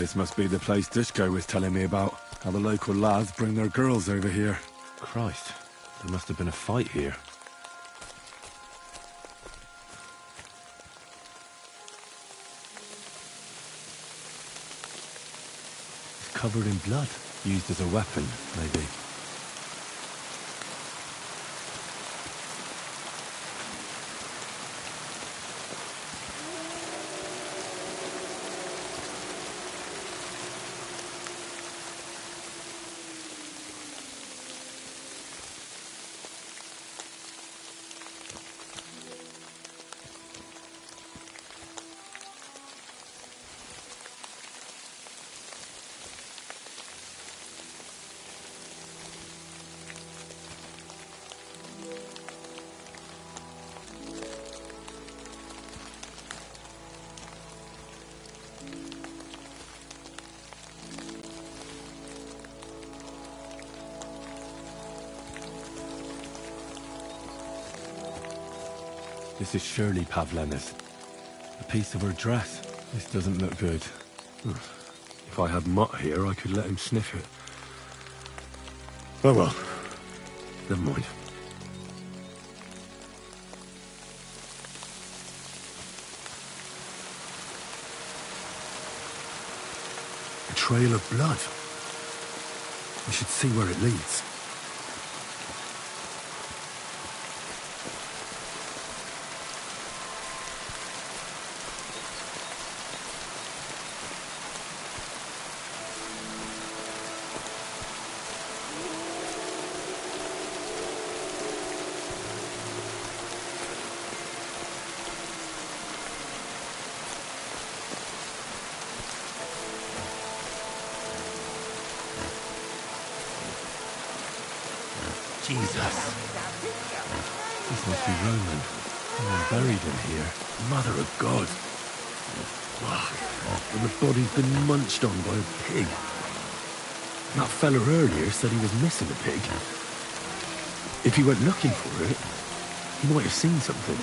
This must be the place Dushko was telling me about. How the local lads bring their girls over here. Christ, there must have been a fight here. It's covered in blood. Used as a weapon, maybe. This is surely Pavlena's. A piece of her dress. This doesn't look good. If I had Mutt here, I could let him sniff it. Oh well. Never mind. A trail of blood. We should see where it leads. Jesus. This must be Roman. Someone buried in here. Mother of God. And the body's been munched on by a pig. That fella earlier said he was missing a pig. If he went looking for it, he might have seen something.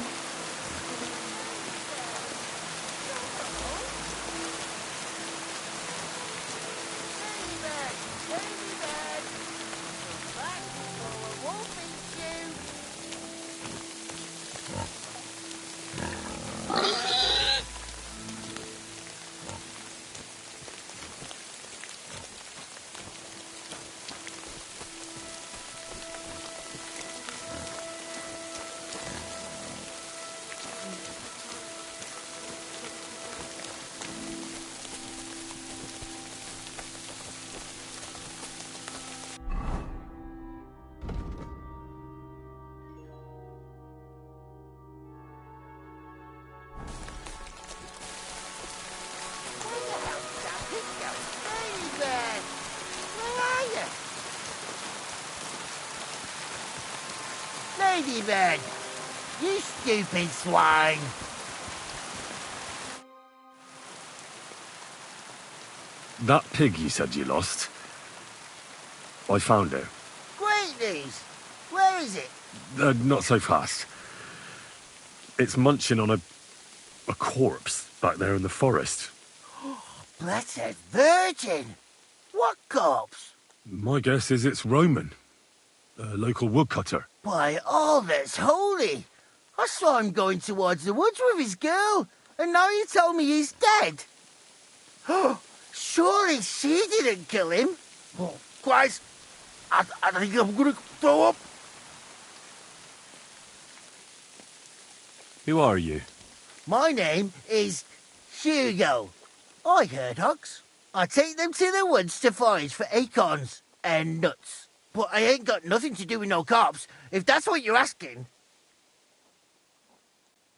Ladybird, you stupid swine! That pig you said you lost, I found it. Great news! Where is it? Not so fast. It's munching on a corpse back there in the forest. Blessed Virgin! What corpse? My guess is it's Roman, a local woodcutter. By all that's holy! I saw him going towards the woods with his girl, and now you tell me he's dead. Surely she didn't kill him. Oh, Christ! I think I'm gonna throw up. Who are you? My name is Hugo. I herd hogs. I take them to the woods to forage for acorns and nuts. But I ain't got nothing to do with no cops, if that's what you're asking.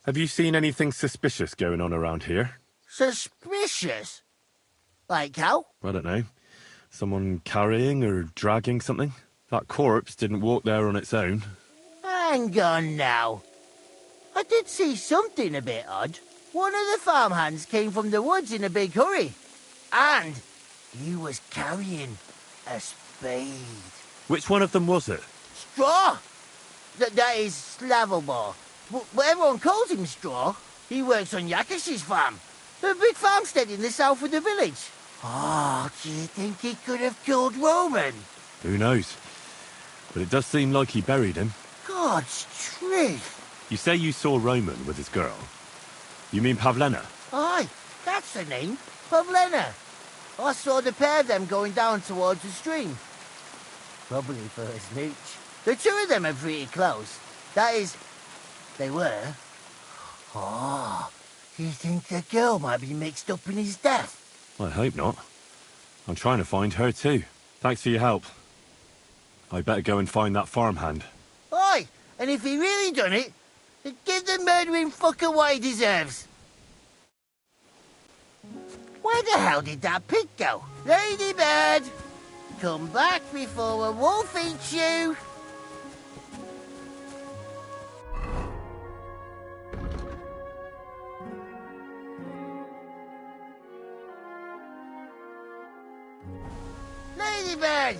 Have you seen anything suspicious going on around here? Suspicious? Like how? I don't know. Someone carrying or dragging something? That corpse didn't walk there on its own. Hang on now. I did see something a bit odd. One of the farmhands came from the woods in a big hurry. And he was carrying a spade. Which one of them was it? Straw! That is Slavobor. But everyone calls him Straw. He works on Yakish's farm. A big farmstead in the south of the village. Oh, do you think he could have killed Roman? Who knows? But it does seem like he buried him. God's truth. You say you saw Roman with his girl. You mean Pavlena? Aye, that's the name. Pavlena. I saw the pair of them going down towards the stream. Probably for a smooch. The two of them are pretty close. That is, they were. Oh, do you think the girl might be mixed up in his death? I hope not. I'm trying to find her too. Thanks for your help. I better go and find that farmhand. Aye, and if he really done it, then give the murdering fucker what he deserves. Where the hell did that pig go? Ladybird! Come back before a wolf eats you! Ladybird!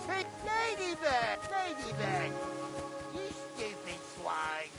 Hey, Ladybird! Ladybird! You stupid swine!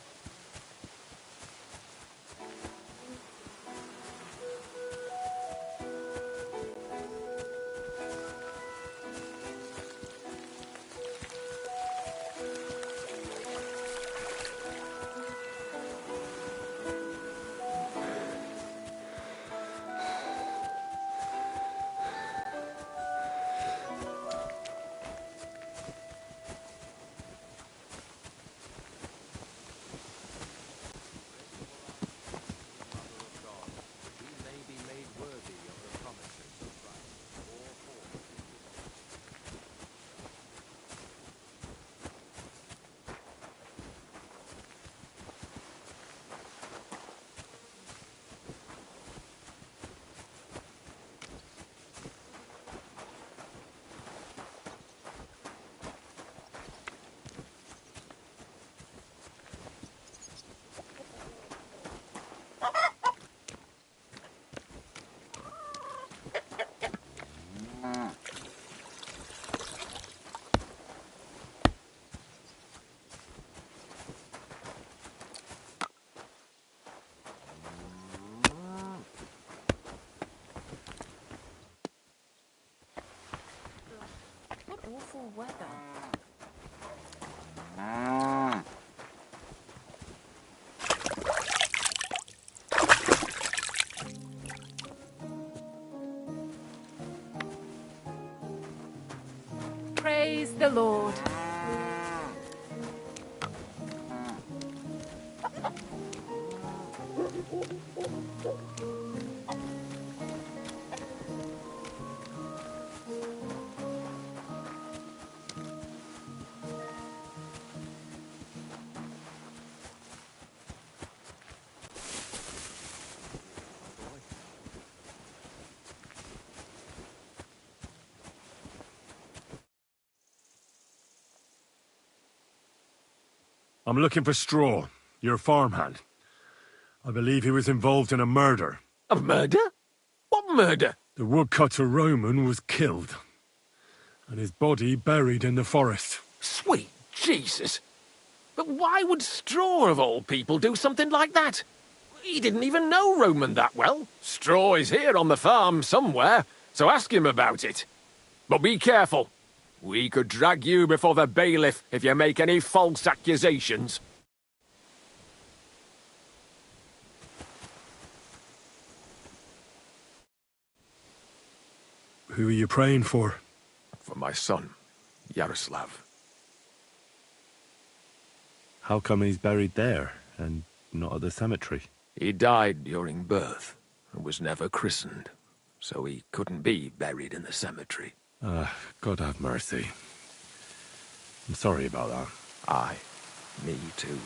What awful weather. Praise the Lord. I'm looking for Straw, your farmhand. I believe he was involved in a murder. A murder? What murder? The woodcutter Roman was killed, and his body buried in the forest. Sweet Jesus! But why would Straw, of all people, do something like that? He didn't even know Roman that well. Straw is here on the farm somewhere, so ask him about it. But be careful. We could drag you before the bailiff if you make any false accusations. Who are you praying for? For my son, Yaroslav. How come he's buried there, and not at the cemetery? He died during birth, and was never christened, so he couldn't be buried in the cemetery. God have mercy. I'm sorry about that. Aye, me too.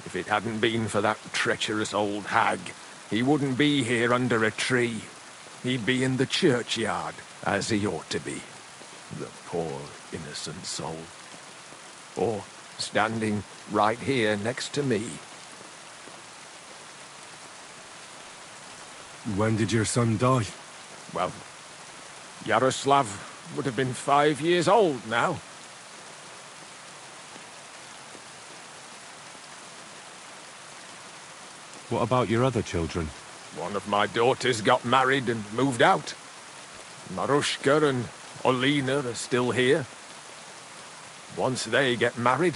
If it hadn't been for that treacherous old hag, he wouldn't be here under a tree. He'd be in the churchyard, as he ought to be. The poor, innocent soul. Or standing right here next to me. When did your son die? Well, Yaroslav would have been 5 years old now. What about your other children? One of my daughters got married and moved out. Marushka and Olina are still here. Once they get married,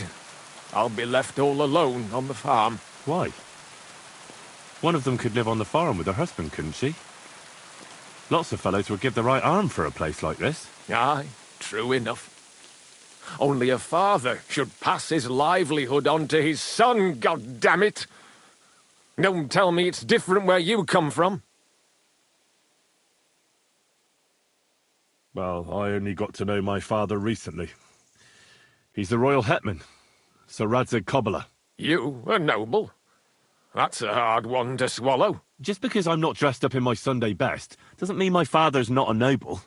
I'll be left all alone on the farm. Why? One of them could live on the farm with her husband, couldn't she? Lots of fellows would give the right arm for a place like this. Aye, true enough. Only a father should pass his livelihood on to his son, goddammit! Don't tell me it's different where you come from. Well, I only got to know my father recently. He's the royal hetman, Sir Radzig. You a noble? That's a hard one to swallow. Just because I'm not dressed up in my Sunday best doesn't mean my father's not a noble.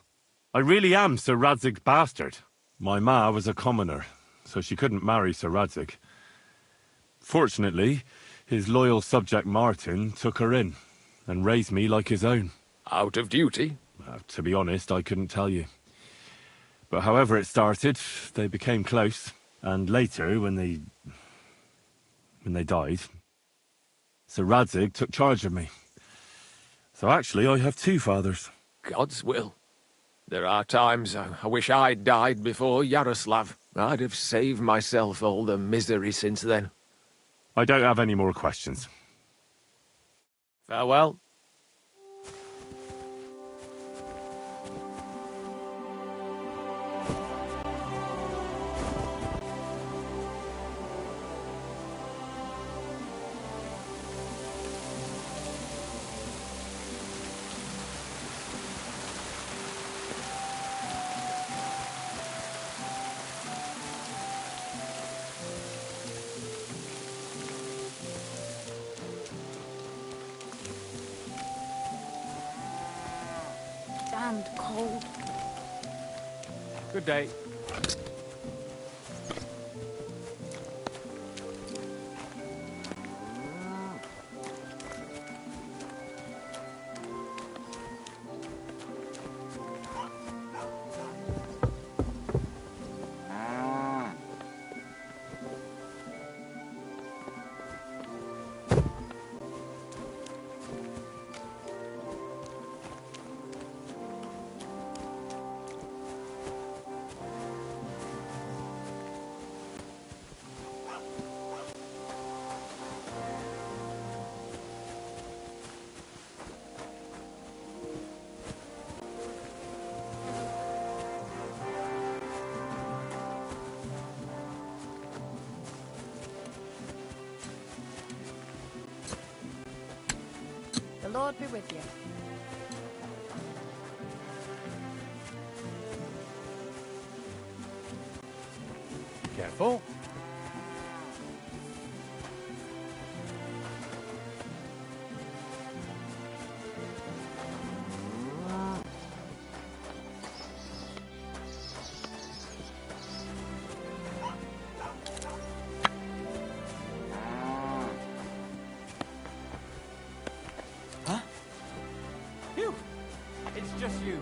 I really am Sir Radzig's bastard. My ma was a commoner, so she couldn't marry Sir Radzig. Fortunately, his loyal subject Martin took her in and raised me like his own. Out of duty? To be honest, I couldn't tell you. But however it started, they became close, and later, when they died, Sir Radzig took charge of me. So actually, I have two fathers. God's will. There are times I wish I'd died before Yaroslav. I'd have saved myself all the misery since then. I don't have any more questions. Farewell. Damned cold. Good day. The Lord be with you. Careful. Huh? Phew! It's just you.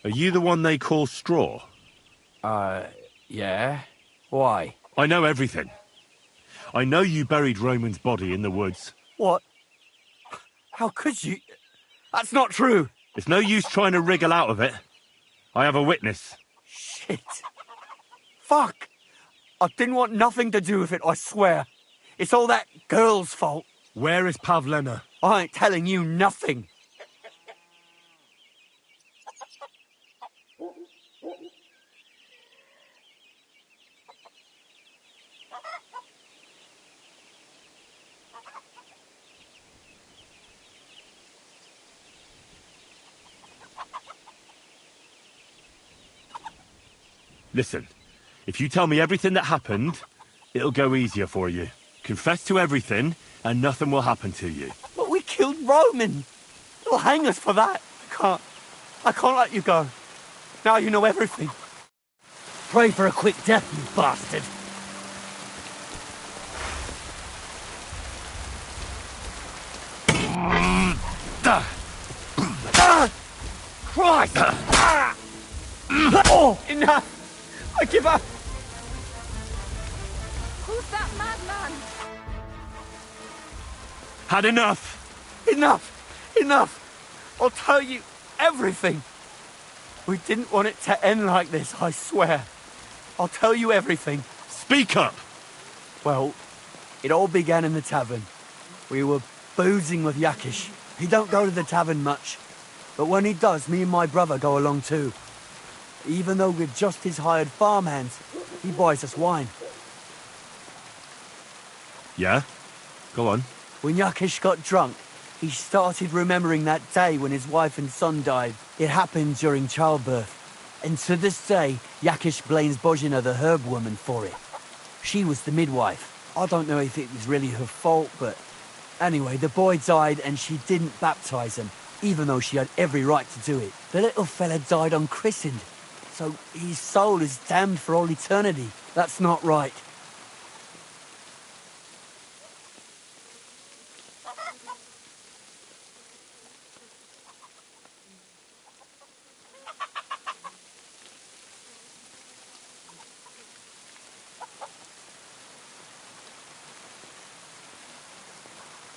Are you the one they call Straw? Yeah? Why? I know everything. I know you buried Roman's body in the woods. What? How could you? That's not true! It's no use trying to wriggle out of it. I have a witness. Shit. Fuck! I didn't want nothing to do with it, I swear. It's all that girl's fault. Where is Pavlena? I ain't telling you nothing. Listen, if you tell me everything that happened, it'll go easier for you. Confess to everything, and nothing will happen to you. But we killed Roman. They'll hang us for that. I can't let you go. Now you know everything. Pray for a quick death, you bastard. Christ! Enough! I give up! Who's that madman? Had enough! Enough! I'll tell you everything. We didn't want it to end like this, I swear. I'll tell you everything. Speak up! Well, it all began in the tavern. We were boozing with Yakish. He don't go to the tavern much, but when he does, me and my brother go along too. Even though we're just his hired farmhands, he buys us wine. Yeah? Go on. When Yakish got drunk, he started remembering that day when his wife and son died. It happened during childbirth. And to this day, Yakish blames Bozhina, the herb woman, for it. She was the midwife. I don't know if it was really her fault, but... Anyway, the boy died and she didn't baptize him, even though she had every right to do it. The little fella died unchristened, so his soul is damned for all eternity. That's not right.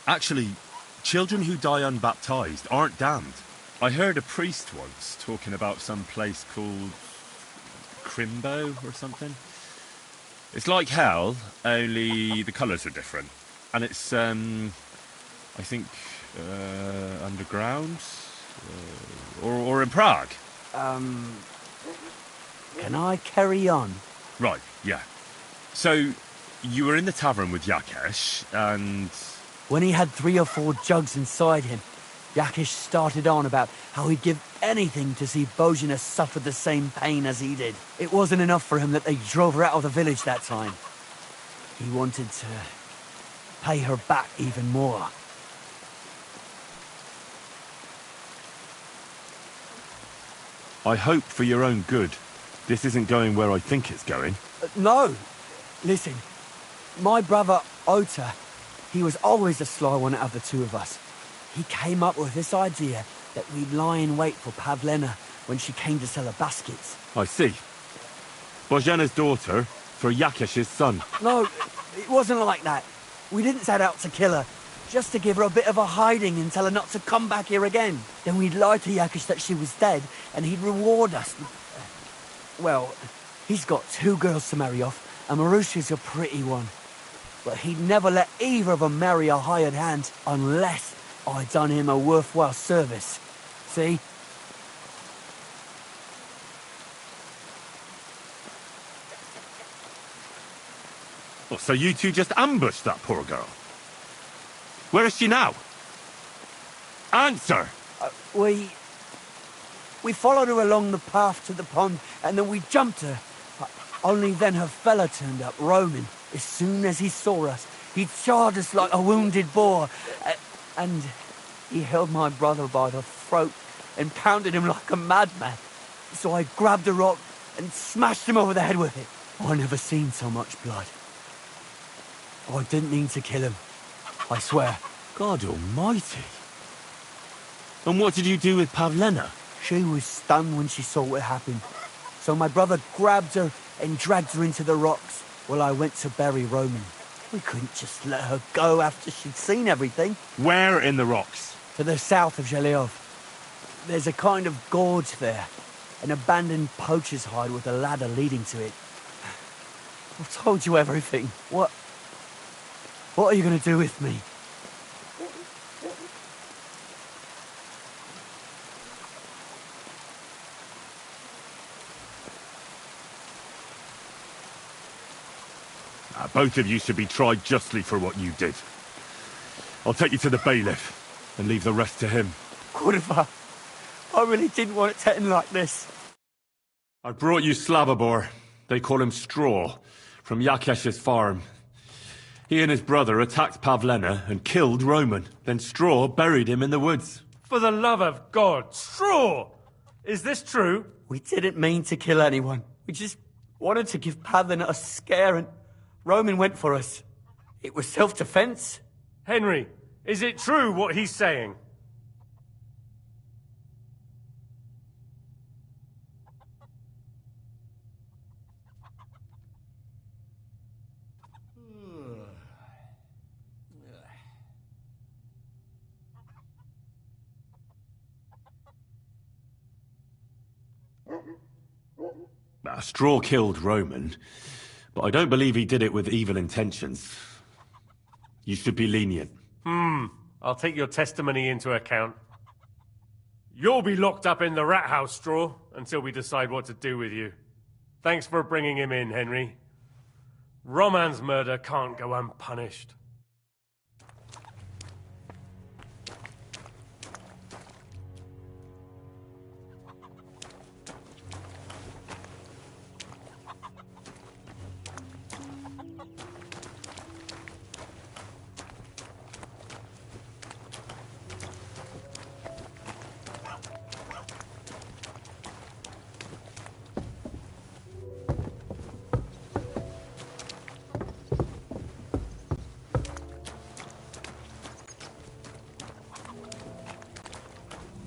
Actually, children who die unbaptized aren't damned. I heard a priest once talking about some place called Crimbo or something. It's like hell, only the colours are different. And it's, I think, underground? Or in Prague. Can I carry on? Right, yeah. So, you were in the tavern with Yakesh, and... When he had 3 or 4 jugs inside him, Yakish started on about how he'd give anything to see Bozhina suffer the same pain as he did. It wasn't enough for him that they drove her out of the village that time. He wanted to pay her back even more. I hope for your own good, this isn't going where I think it's going. No! Listen, my brother Ota, he was always the sly one out of the two of us. He came up with this idea that we'd lie in wait for Pavlena when she came to sell her baskets. I see. Bozhena's daughter for Yakesh's son. No, it wasn't like that. We didn't set out to kill her, just to give her a bit of a hiding and tell her not to come back here again. Then we'd lie to Yakesh that she was dead, and he'd reward us. Well, he's got 2 girls to marry off, and Marusha's a pretty one. But he'd never let either of them marry a hired hand unless I'd done him a worthwhile service. See? Oh, so you two just ambushed that poor girl? Where is she now? Answer! We followed her along the path to the pond, and then we jumped her. Only then her fella turned up, Roman. As soon as he saw us, he charged us like a wounded boar. And he held my brother by the throat and pounded him like a madman. So I grabbed a rock and smashed him over the head with it. I never seen so much blood. I didn't mean to kill him, I swear. God almighty. And what did you do with Pavlena? She was stunned when she saw what happened. So my brother grabbed her and dragged her into the rocks while I went to bury Roman. We couldn't just let her go after she'd seen everything. Where in the rocks? To the south of Zheleov. There's a kind of gorge there. An abandoned poacher's hide with a ladder leading to it. I've told you everything. What are you going to do with me? Both of you should be tried justly for what you did. I'll take you to the bailiff and leave the rest to him. Kurva, I really didn't want it to end like this. I brought you Slavobor. They call him Straw, from Yakesh's farm. He and his brother attacked Pavlena and killed Roman. Then Straw buried him in the woods. For the love of God, Straw! Is this true? We didn't mean to kill anyone. We just wanted to give Pavlen a scare, and Roman went for us. It was self-defense. Henry, is it true what he's saying? Straw killed Roman, but I don't believe he did it with evil intentions. You should be lenient. I'll take your testimony into account. You'll be locked up in the rat house, Straw, until we decide what to do with you. Thanks for bringing him in, Henry. Roman's murder can't go unpunished.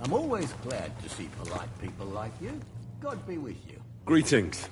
I'm always glad to see polite people like you. God be with you. Greetings.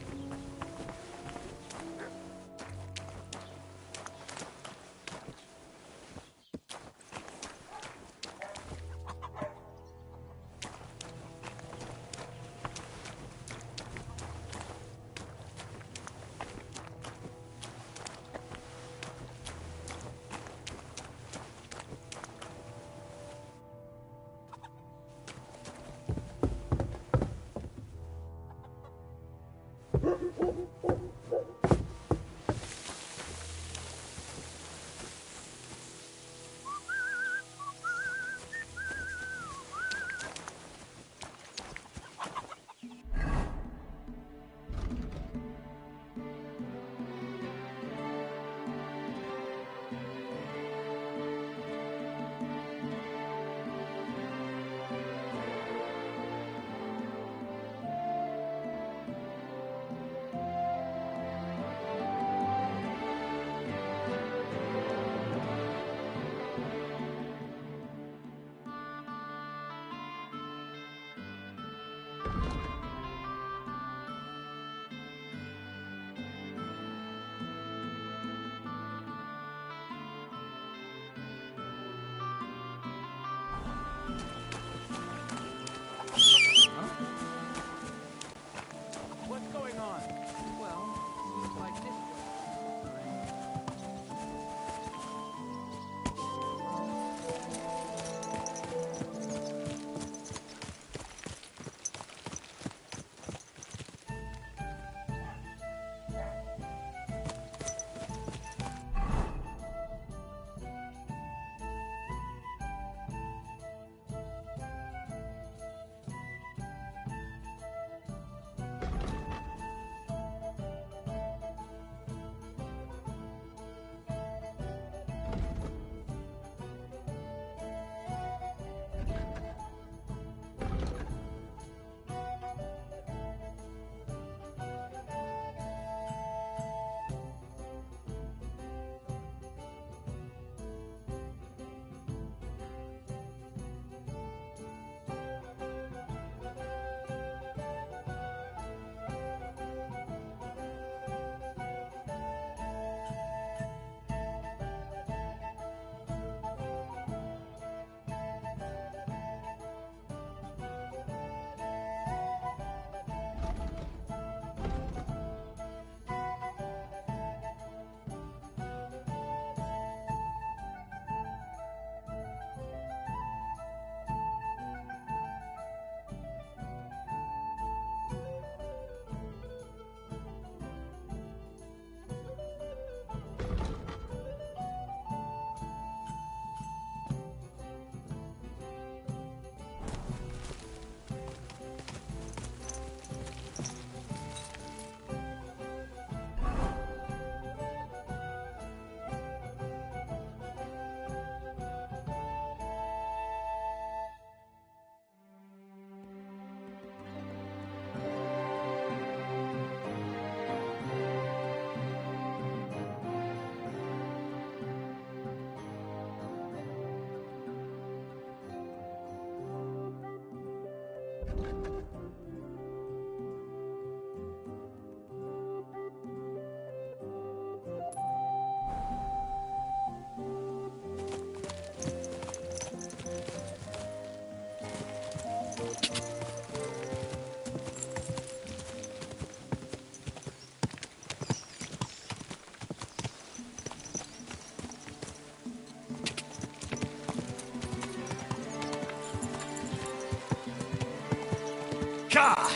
Ka!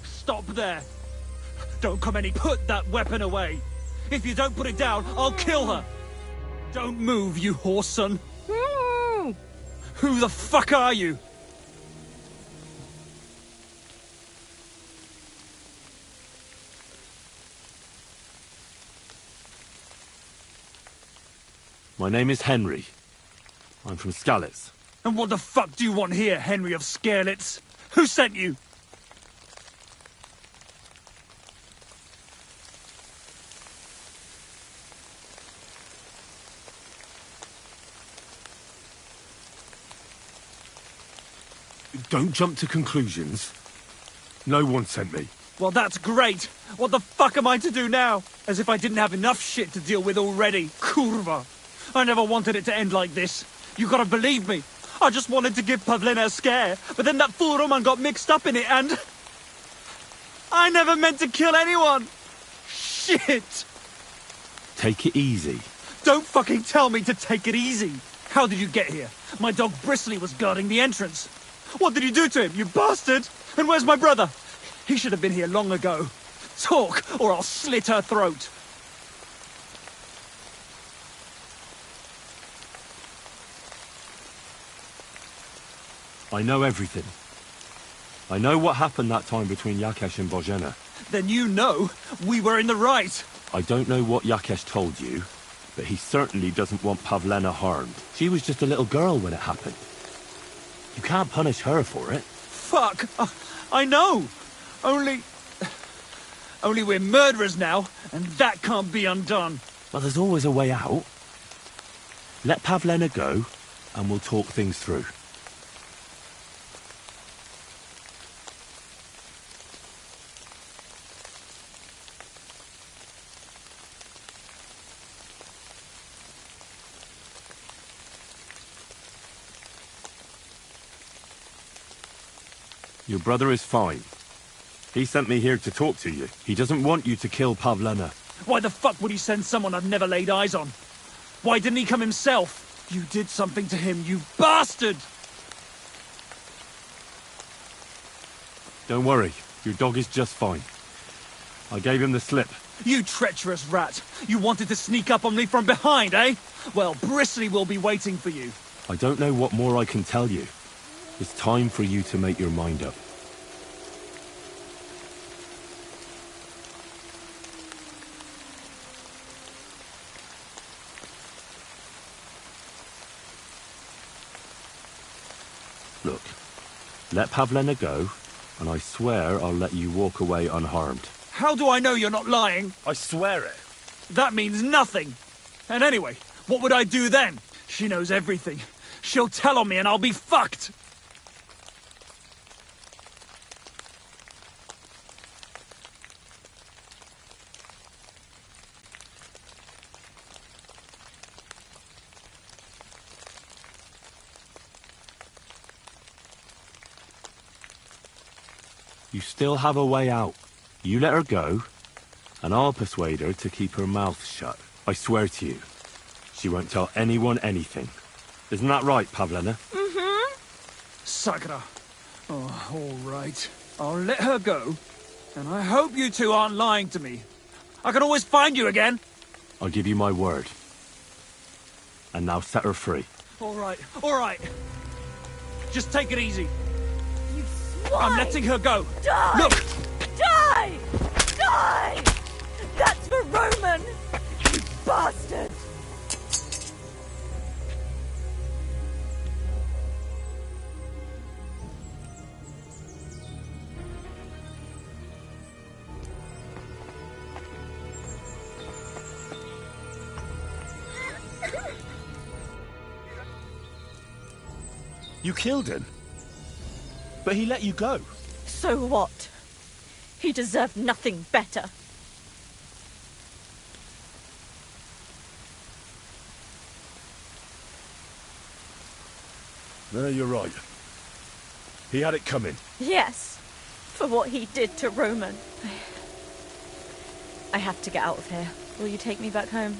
Stop there! Don't come any. Put that weapon away! If you don't put it down, I'll kill her! Don't move, you horse son! Who the fuck are you? My name is Henry. I'm from Skalitz. And what the fuck do you want here, Henry of Skalitz? Who sent you? Don't jump to conclusions. No one sent me. Well, that's great. What the fuck am I to do now? As if I didn't have enough shit to deal with already. Kurva. I never wanted it to end like this. You gotta believe me. I just wanted to give Pavlena a scare, but then that fool Roman got mixed up in it and... I never meant to kill anyone. Shit. Take it easy. Don't fucking tell me to take it easy. How did you get here? My dog Bristly was guarding the entrance. What did you do to him, you bastard? And where's my brother? He should have been here long ago. Talk, or I'll slit her throat. I know everything. I know what happened that time between Yakesh and Bozhena. Then you know we were in the right. I don't know what Yakesh told you, but he certainly doesn't want Pavlena harmed. She was just a little girl when it happened. You can't punish her for it. Fuck, I know. Only we're murderers now, and that can't be undone. Well, there's always a way out. Let Pavlena go, and we'll talk things through. Your brother is fine. He sent me here to talk to you. He doesn't want you to kill Pavlena. Why the fuck would he send someone I've never laid eyes on? Why didn't he come himself? You did something to him, you bastard! Don't worry, your dog is just fine. I gave him the slip. You treacherous rat! You wanted to sneak up on me from behind, eh? Well, Bristly will be waiting for you. I don't know what more I can tell you. It's time for you to make your mind up. Look, let Pavlena go, and I swear I'll let you walk away unharmed. How do I know you're not lying? I swear it. That means nothing. And anyway, what would I do then? She knows everything. She'll tell on me and I'll be fucked. You still have a way out. You let her go, and I'll persuade her to keep her mouth shut. I swear to you, she won't tell anyone anything. Isn't that right, Pavlena? Mm-hmm. Sakra. Oh, all right. I'll let her go. And I hope you two aren't lying to me. I can always find you again. I'll give you my word. And now set her free. All right, all right. Just take it easy. You swine! I'm letting her go. Die! Look! Die! Die! That's for Roman! You bastard! You killed him? But he let you go. So what? He deserved nothing better. No, you're right. He had it coming. Yes, for what he did to Roman. I have to get out of here. Will you take me back home?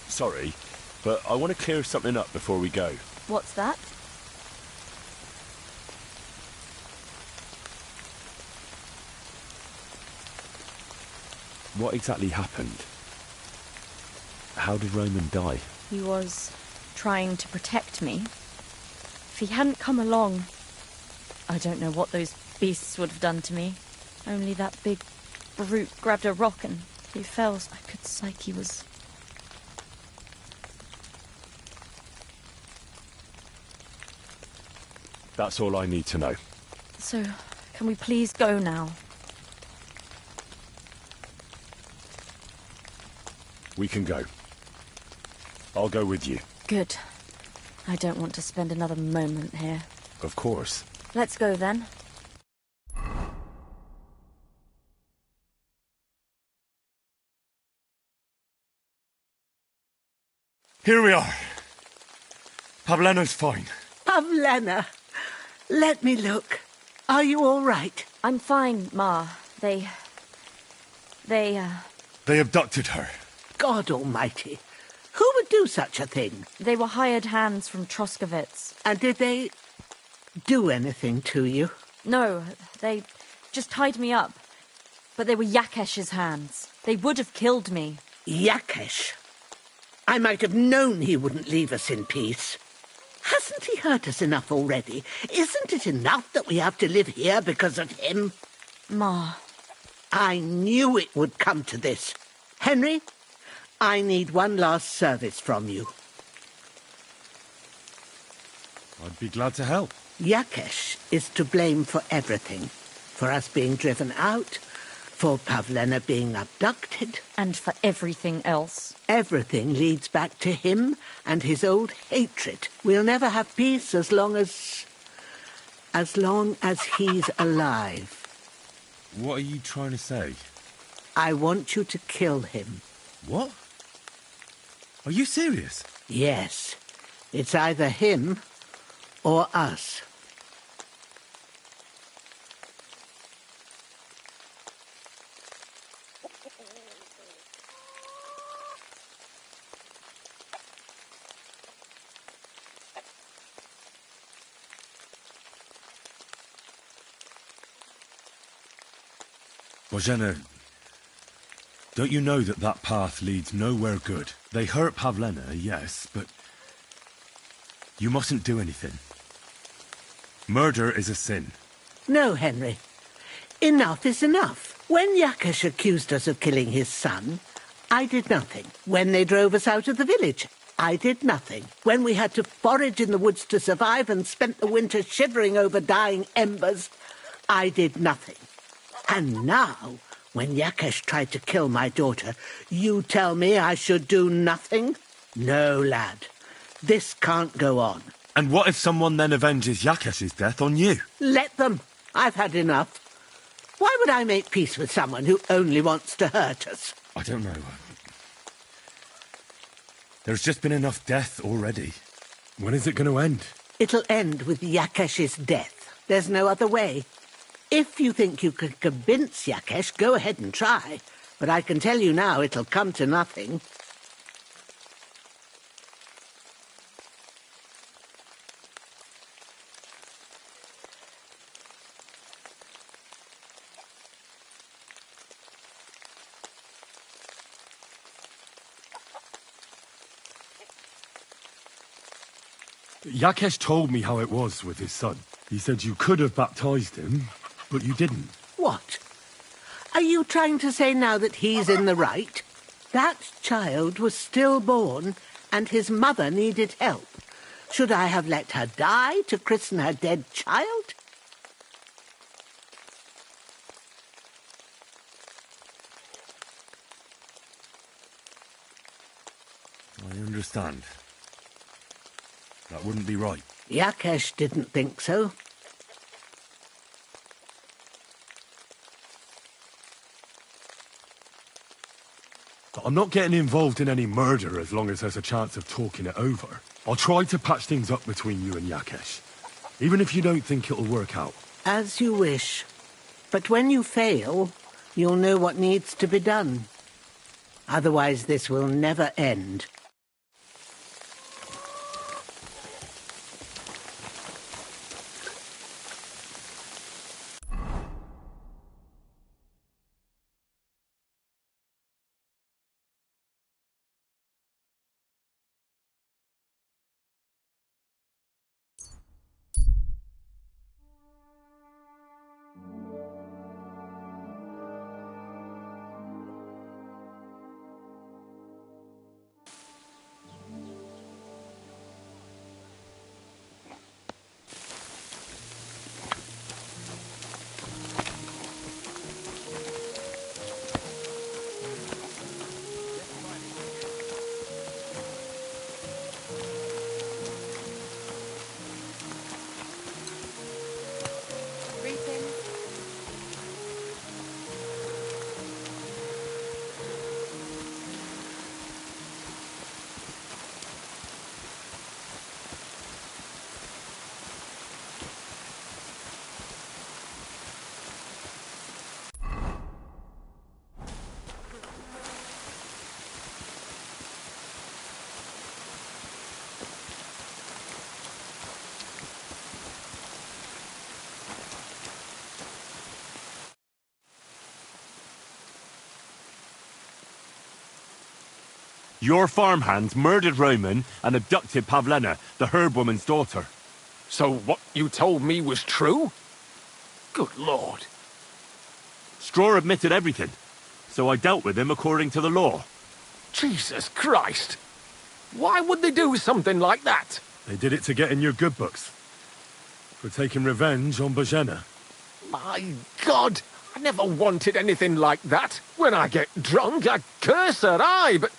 Sorry, but I want to clear something up before we go. What's that? What exactly happened? How did Roman die? He was trying to protect me. If he hadn't come along, I don't know what those beasts would have done to me. Only that big brute grabbed a rock and he fell. I could Psyche was... That's all I need to know. So, can we please go now? We can go. I'll go with you. Good. I don't want to spend another moment here. Of course. Let's go then. Here we are. Pavlena's fine. Pavlena, let me look. Are you all right? I'm fine, Ma. They They abducted her. God almighty. Who would do such a thing? They were hired hands from Troskovitz. And did they do anything to you? No, they just tied me up. But they were Yakesh's hands. They would have killed me. Yakesh? I might have known he wouldn't leave us in peace. Hasn't he hurt us enough already? Isn't it enough that we have to live here because of him? Ma. I knew it would come to this. Henry, I need one last service from you. I'd be glad to help. Yakesh is to blame for everything. For us being driven out, for Pavlena being abducted. And for everything else. Everything leads back to him and his old hatred. We'll never have peace as long as he's alive. What are you trying to say? I want you to kill him. What? Are you serious? Yes. It's either him or us. Bozhena, don't you know that that path leads nowhere good? They hurt Pavlena, yes, but you mustn't do anything. Murder is a sin. No, Henry. Enough is enough. When Yakesh accused us of killing his son, I did nothing. When they drove us out of the village, I did nothing. When we had to forage in the woods to survive and spent the winter shivering over dying embers, I did nothing. And now, when Yakesh tried to kill my daughter, you tell me I should do nothing? No, lad. This can't go on. And what if someone then avenges Yakesh's death on you? Let them. I've had enough. Why would I make peace with someone who only wants to hurt us? I don't know. There's just been enough death already. When is it going to end? It'll end with Yakesh's death. There's no other way. If you think you can convince Yakesh, go ahead and try. But I can tell you now it'll come to nothing. Yakesh told me how it was with his son. He said you could have baptized him, but you didn't. What? Are you trying to say now that he's in the right? That child was stillborn, and his mother needed help. Should I have let her die to christen her dead child? I understand. That wouldn't be right. Yakesh didn't think so. I'm not getting involved in any murder as long as there's a chance of talking it over. I'll try to patch things up between you and Yakesh, even if you don't think it'll work out. As you wish. But when you fail, you'll know what needs to be done. Otherwise, this will never end. Your farmhands murdered Roman and abducted Pavlena, the herb woman's daughter. So what you told me was true? Good Lord. Straw admitted everything, so I dealt with him according to the law. Jesus Christ! Why would they do something like that? They did it to get in your good books. For taking revenge on Bozhena. My God! I never wanted anything like that. When I get drunk, I curse her, aye, but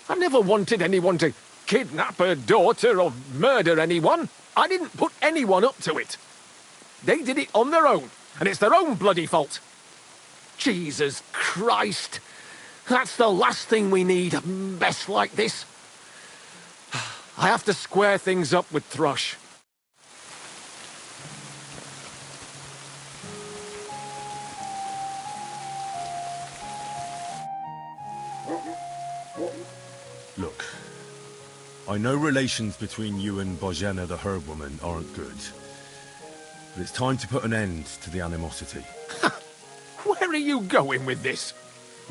I've never wanted anyone to kidnap her daughter or murder anyone. I didn't put anyone up to it. They did it on their own, and it's their own bloody fault. Jesus Christ! That's the last thing we need, a mess like this. I have to square things up with Thrush. Look, I know relations between you and Bozhena the herb woman aren't good. But it's time to put an end to the animosity. Where are you going with this?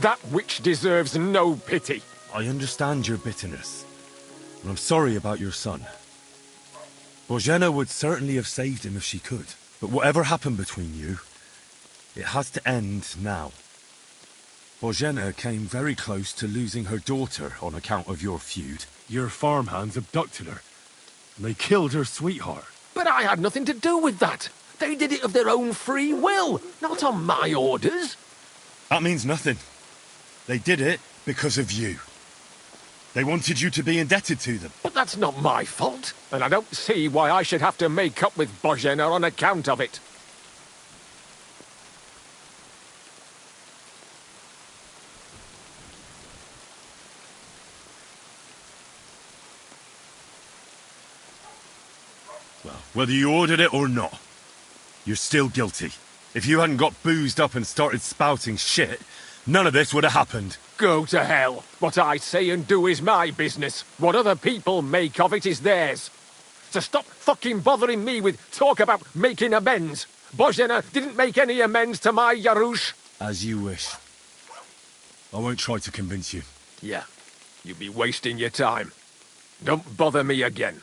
That witch deserves no pity. I understand your bitterness, and I'm sorry about your son. Bozhena would certainly have saved him if she could. But whatever happened between you, it has to end now. Bozhena came very close to losing her daughter on account of your feud. Your farmhands abducted her, and they killed her sweetheart. But I had nothing to do with that. They did it of their own free will, not on my orders. That means nothing. They did it because of you. They wanted you to be indebted to them. But that's not my fault, and I don't see why I should have to make up with Bozhena on account of it. Well, whether you ordered it or not, you're still guilty. If you hadn't got boozed up and started spouting shit, none of this would have happened. Go to hell. What I say and do is my business. What other people make of it is theirs. So stop fucking bothering me with talk about making amends. Bozhena didn't make any amends to my Yarush. As you wish. I won't try to convince you. Yeah, you'd be wasting your time. Don't bother me again.